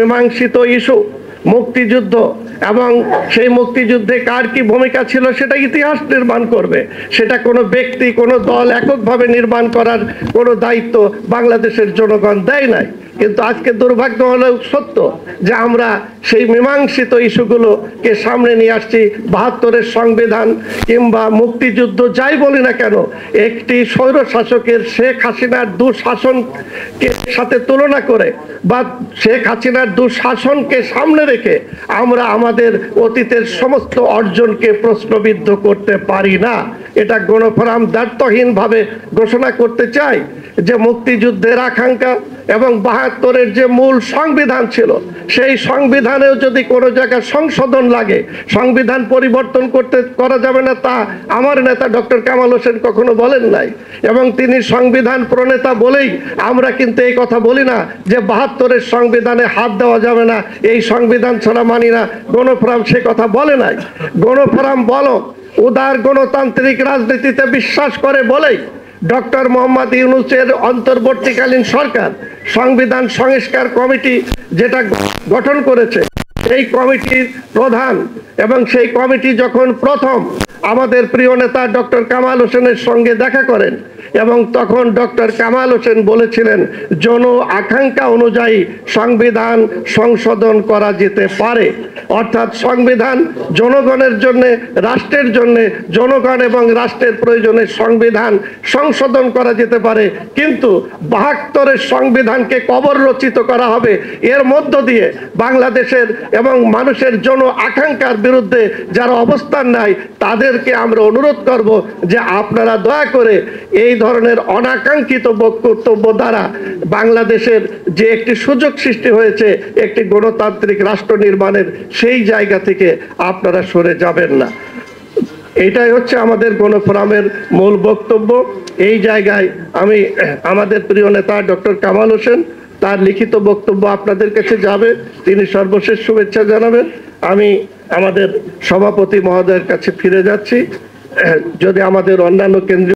মীমাংসিত issue মুক্তিযুদ্ধ এবং সেই মুক্তিযুদ্ধে কার কি ভূমিকা ছিল সেটা ইতিহাস নির্মাণ করবে। সেটা কোনো ব্যক্তি কোনো দল এককভাবে নির্মাণ করার কোনো দায়িত্ব বাংলাদেশের জনগণ দেয় নাই। কিন্তু আজকে দুর্ভাগ্য হলেও সত্য যে আমরা সেই মীমাংসিত ইস্যুগুলোকে সামনে নিয়ে আসছি। ৭২-এর সংবিধান কিংবা মুক্তিযুদ্ধ যাই বলি না কেন, একটি স্বৈর শাসকের শেখ হাসিনার দুঃশাসনকে সাথে তুলনা করে বা শেখ হাসিনার দুঃশাসনকে সামনে রেখে আমরা আমাদের অতীতের সমস্ত অর্জনকে প্রশ্নবিদ্ধ করতে পারি না। এটা গণফোরাম দ্ব্যর্থহীনভাবে ঘোষণা করতে চাই যে মুক্তিযুদ্ধের আকাঙ্ক্ষা এবং ৭২-এর যে মূল সংবিধান ছিল সেই সংবিধানেও যদি কোনো জায়গায় সংশোধন লাগে, সংবিধান পরিবর্তন করা যাবে না তা আমার নেতা ডক্টর কামাল হোসেন কখনো বলেন নাই। এবং তিনি সংবিধান প্রণেতা বলেই আমরা কিন্তু এই কথা বলি না যে ৭২-এর সংবিধানে হাত দেওয়া যাবে না, এই সংবিধান ছাড়া মানি না। গণফোরাম সে কথা বলে নাই। গণফোরাম বলো উদার গণতান্ত্রিক রাজনীতিতে বিশ্বাস করে বলেই ডক্টর মোহাম্মদ ইউনূসের অন্তর্বর্তীকালীন সরকার সংবিধান সংস্কার কমিটি যেটা গঠন করেছে, এই কমিটির প্রধান এবং সেই কমিটি যখন প্রথম আমাদের প্রিয় নেতা ডক্টর কামাল হোসেনের সঙ্গে দেখা করেন এবং তখন ডক্টর কামাল হোসেন বলেছিলেন জন আকাঙ্ক্ষা অনুযায়ী সংবিধান সংশোধন করা যেতে পারে। অর্থাৎ সংবিধান জনগণের জন্য, রাষ্ট্রের জন্য, জনগণ এবং রাষ্ট্রের প্রয়োজনে সংবিধান সংশোধন করা যেতে পারে, কিন্তু ৭২-এর সংবিধানকে কবর রচিত করা হবে। এর মধ্য দিয়ে বাংলাদেশের এবং মানুষের জন আকাঙ্ক্ষার বিরুদ্ধে যারা অবস্থান নেয় তাদেরকে আমরা অনুরোধ করব যে আপনারা দয়া করে এই ধরনের অনাকাঙ্ক্ষিত বক্তব্য দ্বারা বাংলাদেশের যে একটি সুযোগ সৃষ্টি হয়েছে একটি গণতান্ত্রিক রাষ্ট্র নির্মাণের, সেই জায়গা থেকে আপনারা সরে যাবেন না। এটাই হচ্ছে আমাদের গণফোরামের মূল বক্তব্য। এই জায়গায় আমি আমাদের প্রিয় নেতা ডক্টর কামাল হোসেন তার লিখিত বক্তব্য আপনাদের কাছে যাবে, তিনি সর্বশেষ শুভেচ্ছা জানাবেন। আমি আমাদের সভাপতি মহোদয়ের কাছে ফিরে যাচ্ছি। যদি আমাদের অন্যান্য কেন্দ্রীয়